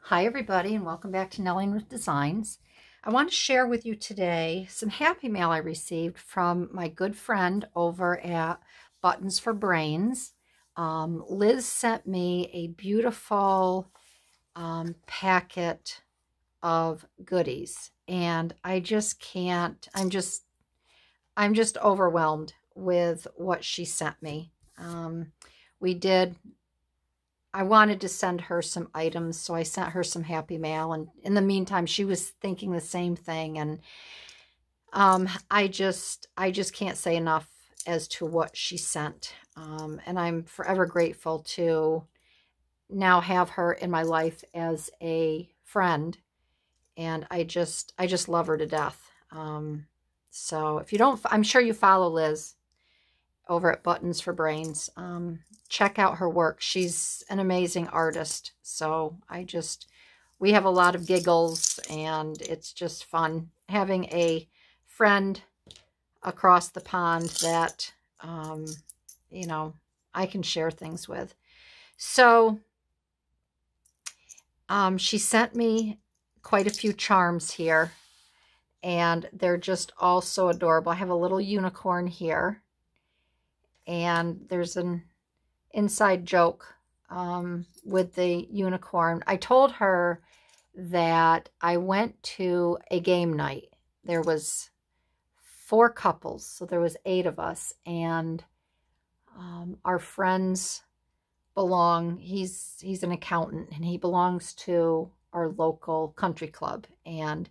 Hi everybody, and welcome back to Nelling with Designs. I want to share with you today some happy mail I received from my good friend over at Buttons for Brains. Liz sent me a beautiful packet of goodies, and I just can't, I'm just overwhelmed with what she sent me. I wanted to send her some items, so I sent her some happy mail, and in the meantime she was thinking the same thing, and I just can't say enough as to what she sent, and I'm forever grateful to now have her in my life as a friend, and I just love her to death. So if you don't, I'm sure you follow Liz over at Buttons for Brains. Check out her work. She's an amazing artist. So we have a lot of giggles, and it's just fun having a friend across the pond that, I can share things with. So she sent me quite a few charms here, and they're just all so adorable. I have a little unicorn here, and there's an inside joke with the unicorn. I told her that I went to a game night. There was 4 couples, so there was 8 of us, and our friends he's an accountant, and he belongs to our local country club, and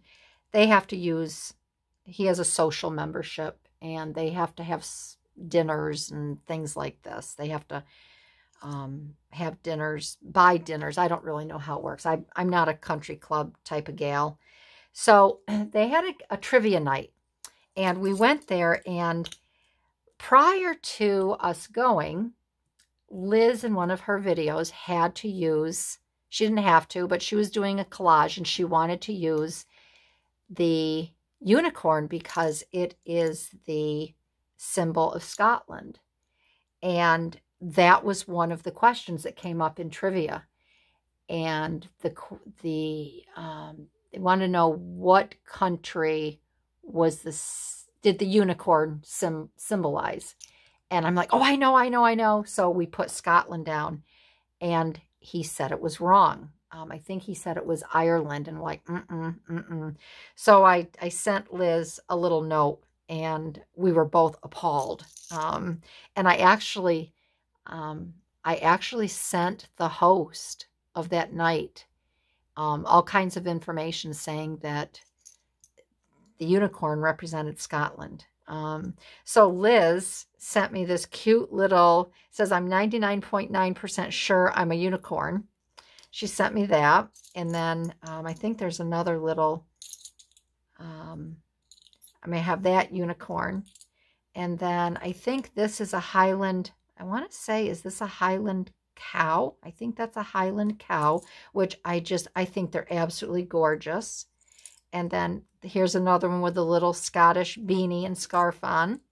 they have to use, he has a social membership, and they have to have dinners and things like this. They have to have dinners, buy dinners. I don't really know how it works. I'm not a country club type of gal. So they had a trivia night, and we went there, and prior to us going, Liz in one of her videos had to use, she didn't have to, but she was doing a collage, and she wanted to use the unicorn because it is the symbol of Scotland. And that was one of the questions that came up in trivia. And they want to know what country did the unicorn symbolize. And I'm like, oh, I know. So we put Scotland down, and he said it was wrong. I think he said it was Ireland, and we're like, So I sent Liz a little note, and we were both appalled. And I actually sent the host of that night all kinds of information saying that the unicorn represented Scotland. So Liz sent me this cute little, says, I'm 99.9% sure I'm a unicorn. She sent me that. And then I think there's another little, I may have that unicorn. And then I think this is a Highland, I want to say, is this a Highland cow? I think that's a Highland cow, which I think they're absolutely gorgeous. And then here's another one with a little Scottish beanie and scarf on.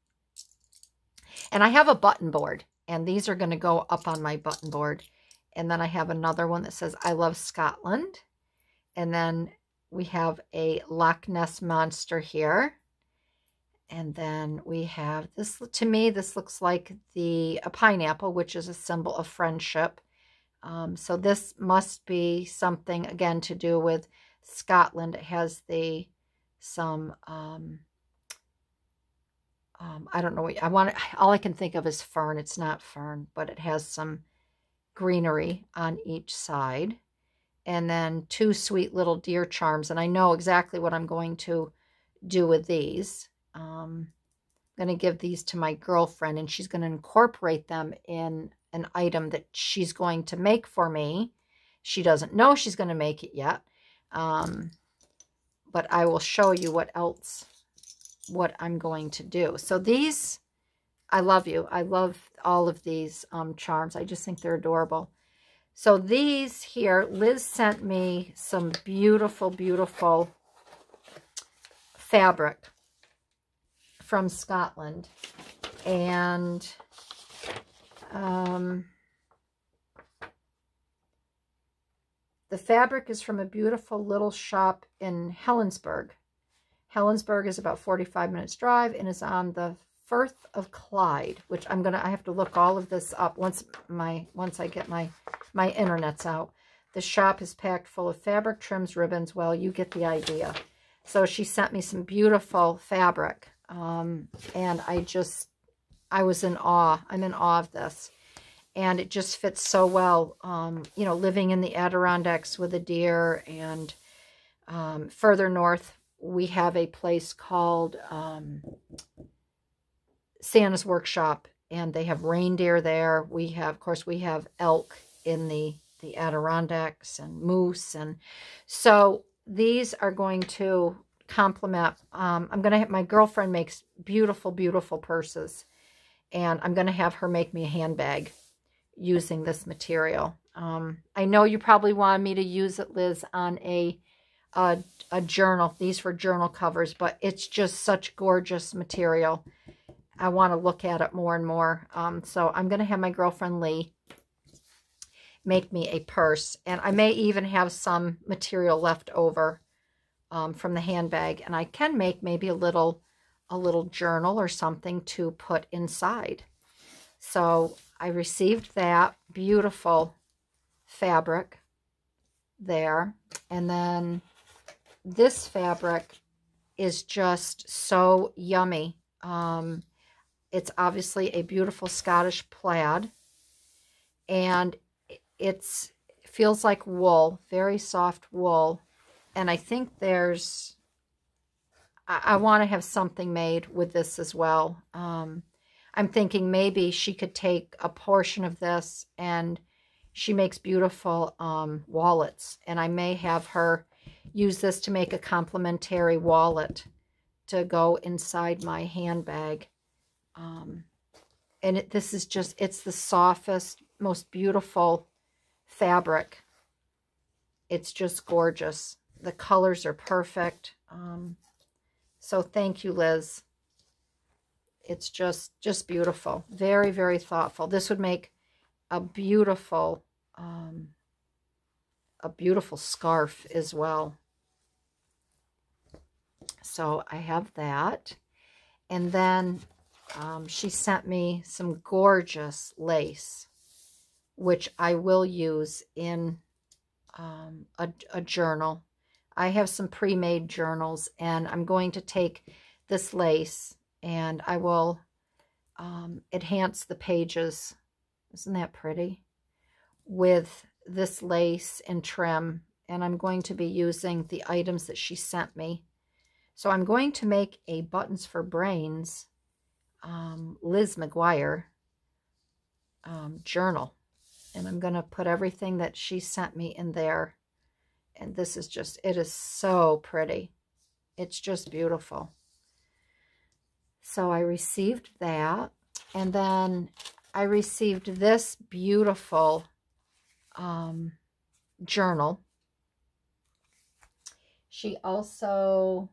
And I have a button board, and these are going to go up on my button board. And then I have another one that says, I love Scotland. And then we have a Loch Ness monster here. And then we have this, to me, this looks like a pineapple, which is a symbol of friendship. So this must be something, again, to do with Scotland. It has I don't know, all I can think of is fern. It's not fern, but it has some greenery on each side. And then 2 sweet little deer charms, and I know exactly what I'm going to do with these. I'm going to give these to my girlfriend, and she's going to incorporate them in an item that she's going to make for me. She doesn't know she's going to make it yet, but I will show you what I'm going to do. So these, I love you. I love all of these charms. I just think they're adorable. So these here, Liz sent me some beautiful, beautiful fabric from Scotland. And The fabric is from a beautiful little shop in Helensburgh. Helensburgh is about 45 minutes drive and is on the Firth of Clyde, which I have to look all of this up once I get my internets out. The shop is packed full of fabric, trims, ribbons. Well, you get the idea. So she sent me some beautiful fabric. And I was in awe. I'm in awe of this. And it just fits so well, you know, living in the Adirondacks with a deer. And further north, we have a place called Santa's Workshop, and they have reindeer there. We have, of course, we have elk in the Adirondacks and moose. And so these are going to complement. I'm going to have, my girlfriend makes beautiful, beautiful purses, and I'm going to have her make me a handbag using this material. I know you probably wanted me to use it, Liz, on a journal. These were journal covers, but it's just such gorgeous material. I want to look at it more and more. So I'm going to have my girlfriend Lee make me a purse. And I may even have some material left over from the handbag. And I can make maybe a little journal or something to put inside. So I received that beautiful fabric there. And then this fabric is just so yummy. It's obviously a beautiful Scottish plaid, and it feels like wool, very soft wool. And I think I want to have something made with this as well. I'm thinking maybe she could take a portion of this, and she makes beautiful wallets, and I may have her use this to make a complimentary wallet to go inside my handbag. And this is just, it's the softest, most beautiful fabric. It's just gorgeous. The colors are perfect. So thank you, Liz. It's just beautiful. Very, very thoughtful. This would make a beautiful scarf as well. So I have that. And then she sent me some gorgeous lace, which I will use in a journal. I have some pre-made journals, and I'm going to take this lace and I will enhance the pages. Isn't that pretty? With this lace and trim, and I'm going to be using the items that she sent me. So I'm going to make a Buttons for Brains Liz McGuire journal, and I'm going to put everything that she sent me in there. And this is just, it is so pretty. It's just beautiful. So I received that, and then I received this beautiful journal. She also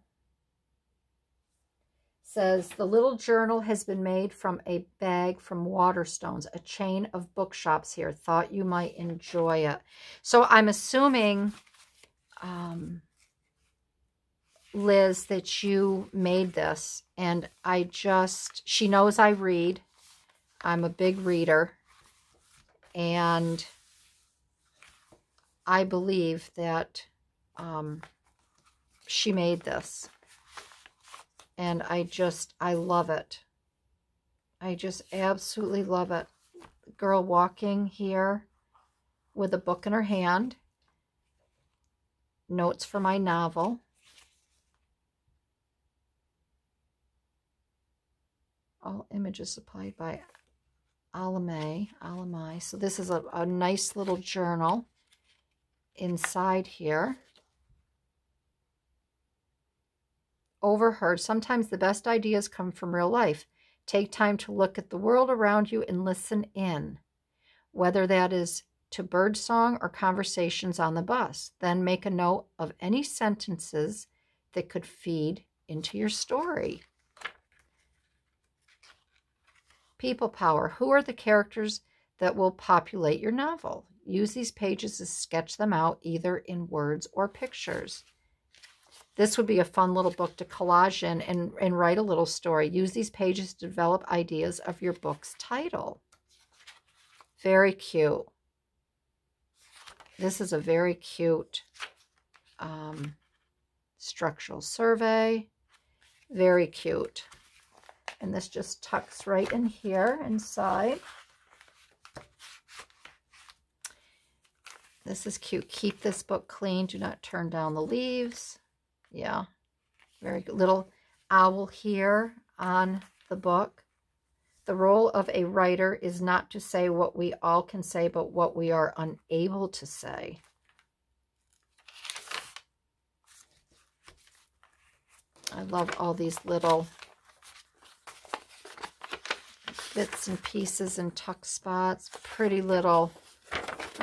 says, the little journal has been made from a bag from Waterstones, a chain of bookshops here. Thought you might enjoy it. So I'm assuming, Liz, that you made this. And she knows I read. I'm a big reader. And I believe that she made this. And I love it. I just absolutely love it. The girl walking here with a book in her hand. Notes for my novel. All images supplied by Alamay. So this is a nice little journal inside here. Overheard. Sometimes the best ideas come from real life. Take time to look at the world around you and listen in, whether that is to birdsong or conversations on the bus. Then make a note of any sentences that could feed into your story. People power. Who are the characters that will populate your novel? Use these pages to sketch them out either in words or pictures. This would be a fun little book to collage in and write a little story. Use these pages to develop ideas of your book's title. Very cute. This is a very cute structural survey. Very cute. And this just tucks right in here inside. This is cute. Keep this book clean. Do not turn down the leaves. Yeah, very good. Little owl here on the book. The role of a writer is not to say what we all can say, but what we are unable to say. I love all these little bits and pieces and tuck spots. Pretty little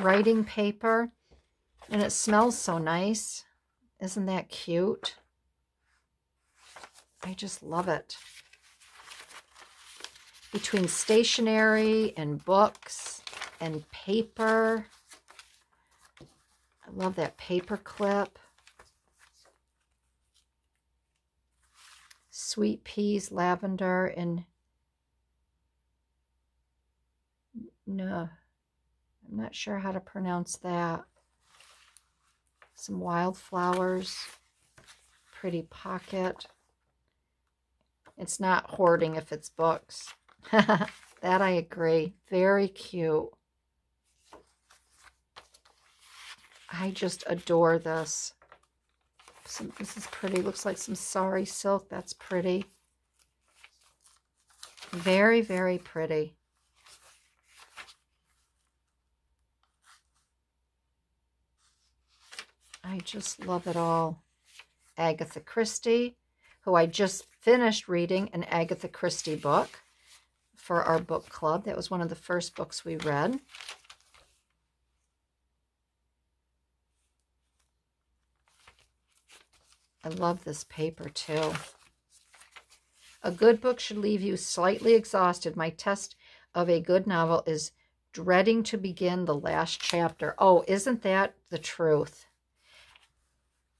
writing paper. And it smells so nice. Isn't that cute? I just love it. Between stationery and books and paper. I love that paper clip. Sweet peas, lavender, and no, I'm not sure how to pronounce that. Some wildflowers, pretty pocket. It's not hoarding if it's books. That I agree. Very cute. I just adore this. This is pretty. Looks like some sari silk. That's pretty. Very, very pretty. I just love it all. Agatha Christie, who I just finished reading an Agatha Christie book for our book club. That was one of the first books we read. I love this paper too. A good book should leave you slightly exhausted. My test of a good novel is dreading to begin the last chapter. Oh, isn't that the truth?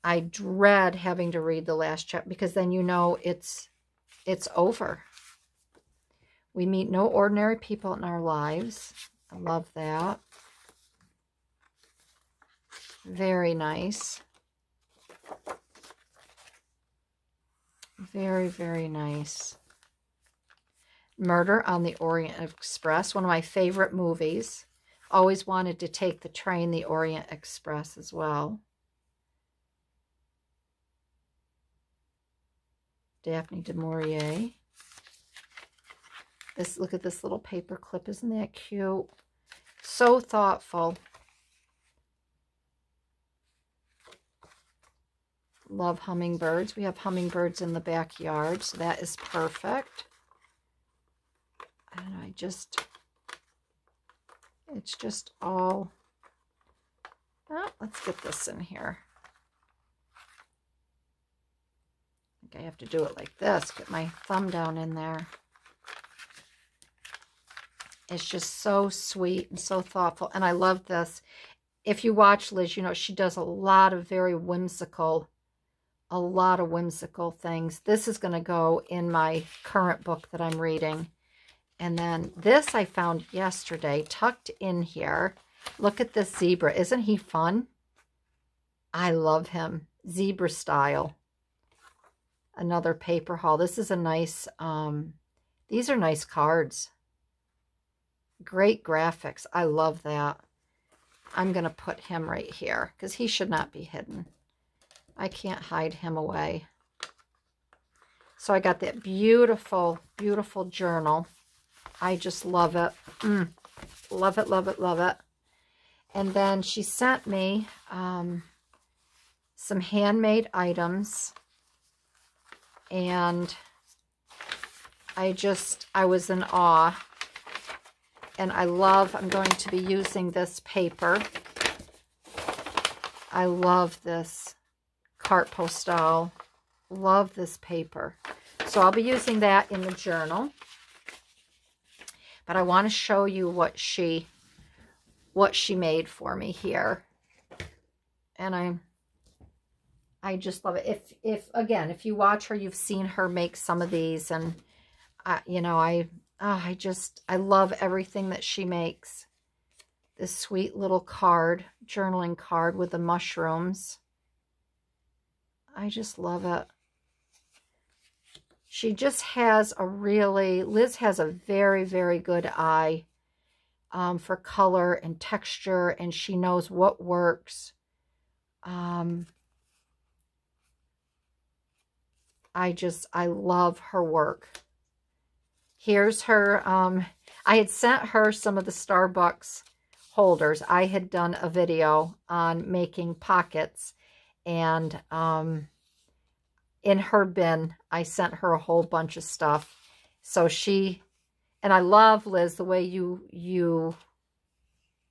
I dread having to read the last chapter because then you know it's over. We meet no ordinary people in our lives. I love that. Very nice. Very, very nice. Murder on the Orient Express, one of my favorite movies. Always wanted to take the train, the Orient Express, as well. Daphne du Maurier. Look at this little paper clip. Isn't that cute? So thoughtful. Love hummingbirds. We have hummingbirds in the backyard, so that is perfect. And it's just all, oh, let's get this in here. I think I have to do it like this, get my thumb down in there. It's just so sweet and so thoughtful, and I love this. If you watch Liz, you know she does a lot of very whimsical things. This is going to go in my current book that I'm reading. And then this I found yesterday, tucked in here. Look at this zebra. Isn't he fun? I love him. Zebra style. Another paper haul. This is a nice, these are nice cards. Great graphics. I love that. I'm going to put him right here because he should not be hidden. I can't hide him away. So I got that beautiful, beautiful journal. I just love it. Love it, love it, love it. And then she sent me some handmade items. And I was in awe. And I'm going to be using this paper. I love this carte postale. Love this paper. So I'll be using that in the journal. But I want to show you what she what she made for me here. And I just love it. Again, if you watch her, you've seen her make some of these, and you know, I love everything that she makes. This sweet little card, journaling card with the mushrooms. I just love it. She just has Liz has a very, very good eye for color and texture, and she knows what works. I love her work. Here's her, I had sent her some of the Starbucks holders. I had done a video on making pockets, and in her bin, I sent her a whole bunch of stuff. So and I love, Liz, the way you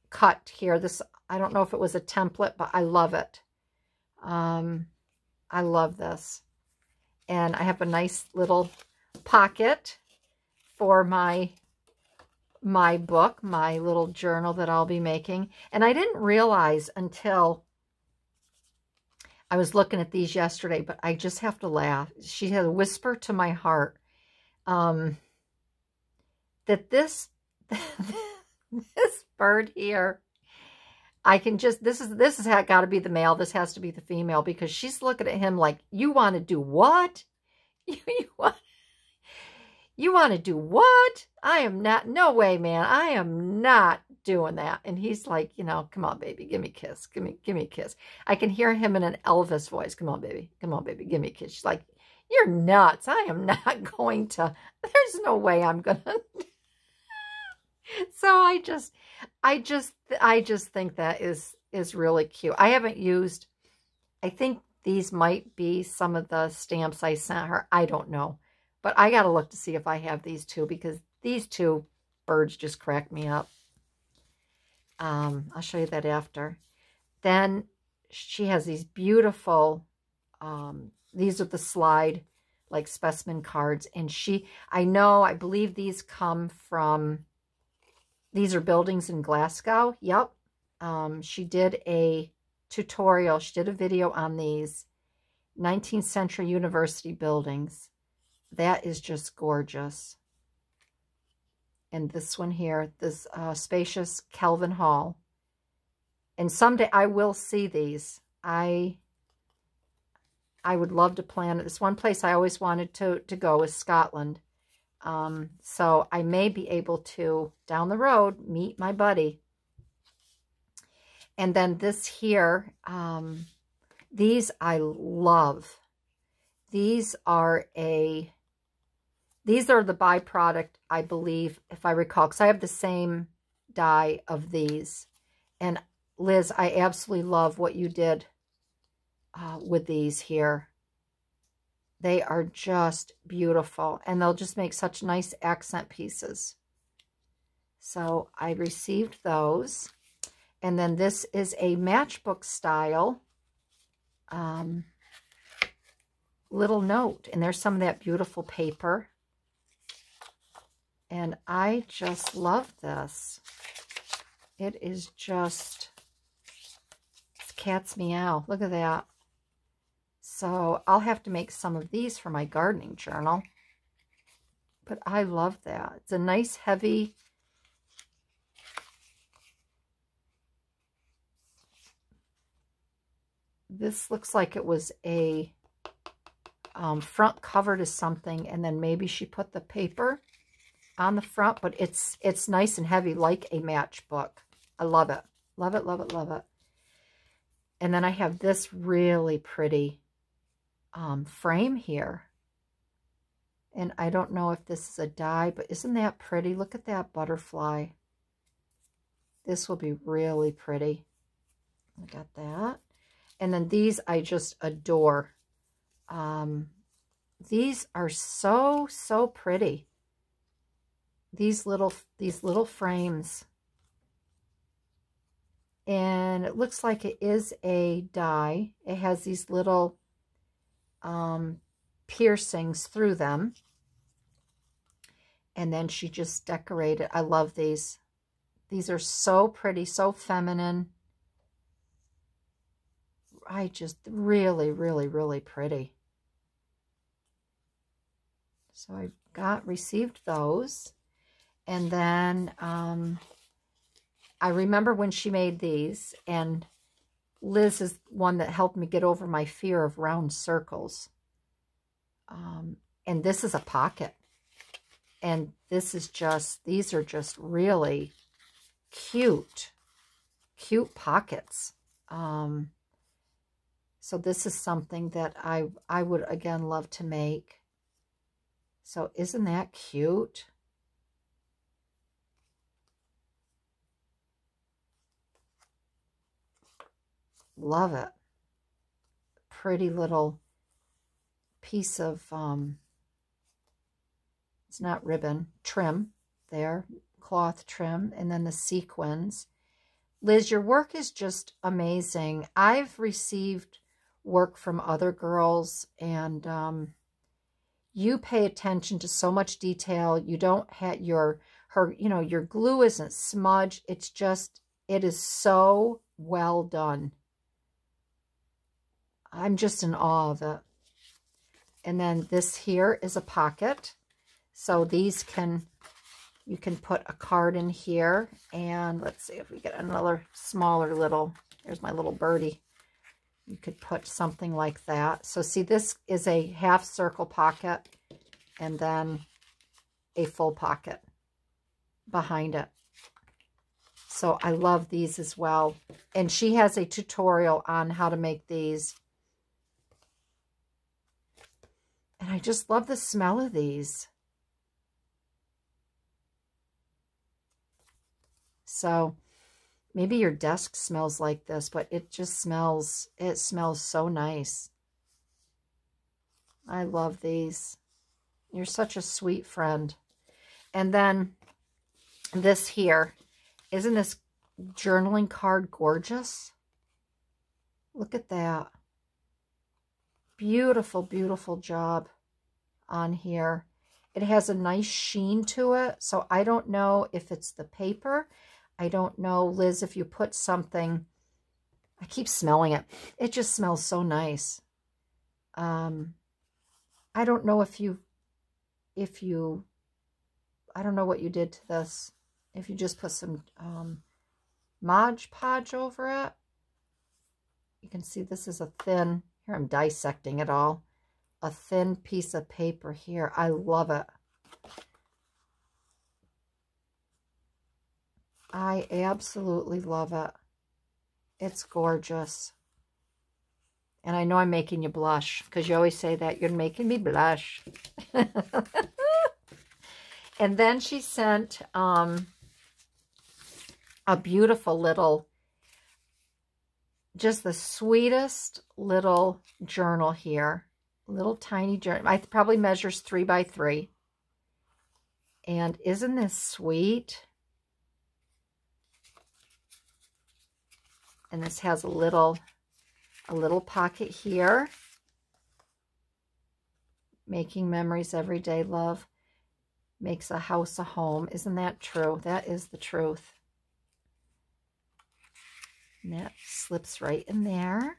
cut here. This, I don't know if it was a template, but I love it. I love this. And I have a nice little pocket for my book, my little journal that I'll be making. And I didn't realize until I was looking at these yesterday, but I just have to laugh. She had a whisper to my heart that this this bird here, I can just, this has got to be the male. This has to be the female, because she's looking at him like, you want to do what? You want to do what? I am not, no way, man. I am not doing that. And he's like, you know, come on, baby, give me a kiss. Give me a kiss. I can hear him in an Elvis voice. Come on, baby. Come on, baby. Give me a kiss. She's like, you're nuts. I am not going to, there's no way I'm going to. So I just think that is really cute. I haven't used, I think these might be some of the stamps I sent her. I don't know. But I got to look to see if I have these two, because these two birds just crack me up. I'll show you that after. Then she has these beautiful, these are the slide, like specimen cards. And I believe these come from, these are buildings in Glasgow. Yep. She did a tutorial. She did a video on these 19th century university buildings. That is just gorgeous. And this one here, this spacious Kelvin Hall. And someday I will see these. I would love to plan it. This one place I always wanted to go is Scotland. So I may be able to, down the road, meet my buddy. And then this here, these I love. These are the byproduct, I believe, if I recall, because I have the same die of these. And Liz, I absolutely love what you did with these here. They are just beautiful, and they'll just make such nice accent pieces. So I received those. And then this is a matchbook style little note. And there's some of that beautiful paper. And I just love this. It is just, it's cat's meow. Look at that. So I'll have to make some of these for my gardening journal. But I love that. It's a nice heavy, this looks like it was a front cover to something, and then maybe she put the paper on the front, but it's nice and heavy like a matchbook. I love it. Love it, love it, love it. And then I have this really pretty frame here. And I don't know if this is a die, but isn't that pretty? Look at that butterfly. This will be really pretty. I got that. And then these I just adore. These are so, so pretty. These little frames. And it looks like it is a die. It has these little piercings through them. And then she just decorated. I love these. These are so pretty, so feminine. I just really, really, really pretty. So I received those. And then I remember when she made these, and Liz is one that helped me get over my fear of round circles. And this is a pocket. And this is just, these are just really cute pockets. So this is something that I would, again, love to make. So isn't that cute? Love it. Pretty little piece of, it's not ribbon, trim there, cloth trim, and then the sequins. Liz, your work is just amazing. I've received work from other girls, and you pay attention to so much detail. You don't have your glue isn't smudged. It's just, it is so well done. I'm just in awe of it. And then this here is a pocket. So these you can put a card in here. And let's see if we get another smaller little, there's my little birdie. You could put something like that. So see, this is a half circle pocket and then a full pocket behind it. So I love these as well. And she has a tutorial on how to make these. And I just love the smell of these. So maybe your desk smells like this, but it just smells, it smells so nice. I love these. You're such a sweet friend. And then this here, isn't this journaling card gorgeous? Look at that. Beautiful, beautiful job on here. It has a nice sheen to it, so I don't know if it's the paper. I don't know, Liz, if you put something, I keep smelling it. It just smells so nice. I don't know if you, I don't know what you did to this. If you just put some Mod Podge over it. You can see this is a thin, here I'm dissecting it all. A thin piece of paper here. I love it. I absolutely love it. It's gorgeous. And I know I'm making you blush because you always say that. You're making me blush. And then she sent a beautiful little, just the sweetest little journal here. Little tiny journal. I probably measures 3 by 3. And isn't this sweet? And this has a little pocket here. Making memories every day, love. Makes a house a home. Isn't that true? That is the truth. And that slips right in there.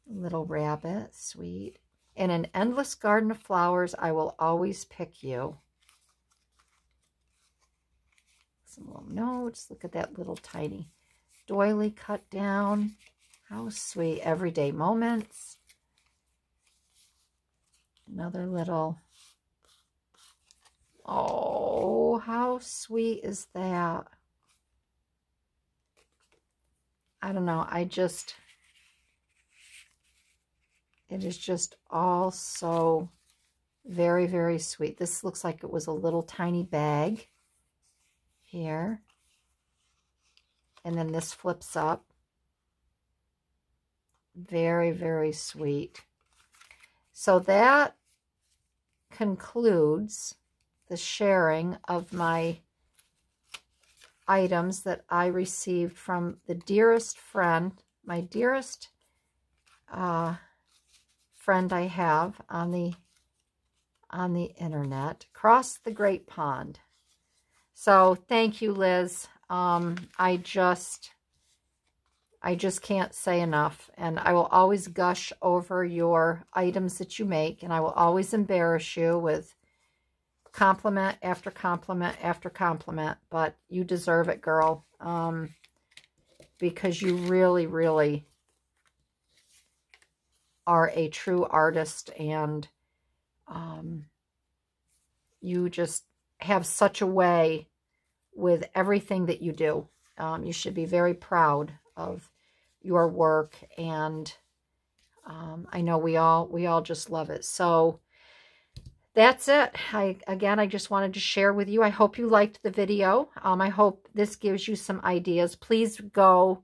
Little rabbit, sweet. In an endless garden of flowers, I will always pick you. Some little notes. Look at that little tiny doily cut down. How sweet. Everyday moments. Another little. Oh, how sweet is that? I don't know. It is just all so very, very sweet. This looks like it was a little tiny bag here. And then this flips up. Very, very sweet. So that concludes the sharing of my items that I received from the dearest friend, my dearest friend I have on the internet, across the great pond. So thank you, Liz. I just can't say enough. And I will always gush over your items that you make. And I will always embarrass you with compliment after compliment after compliment. But you deserve it, girl. Because you really, really are a true artist. And you just have such a way with everything that you do. You should be very proud of your work, and I know we all just love it. So that's it. Again, I just wanted to share with you. I hope you liked the video. I hope this gives you some ideas. Please go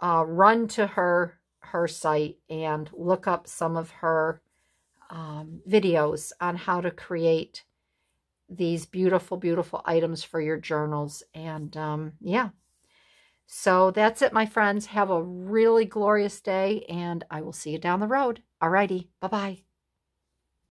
run to her site and look up some of her videos on how to create these beautiful, beautiful items for your journals. And yeah, so that's it, my friends. Have a really glorious day, and I will see you down the road. Alrighty, bye-bye.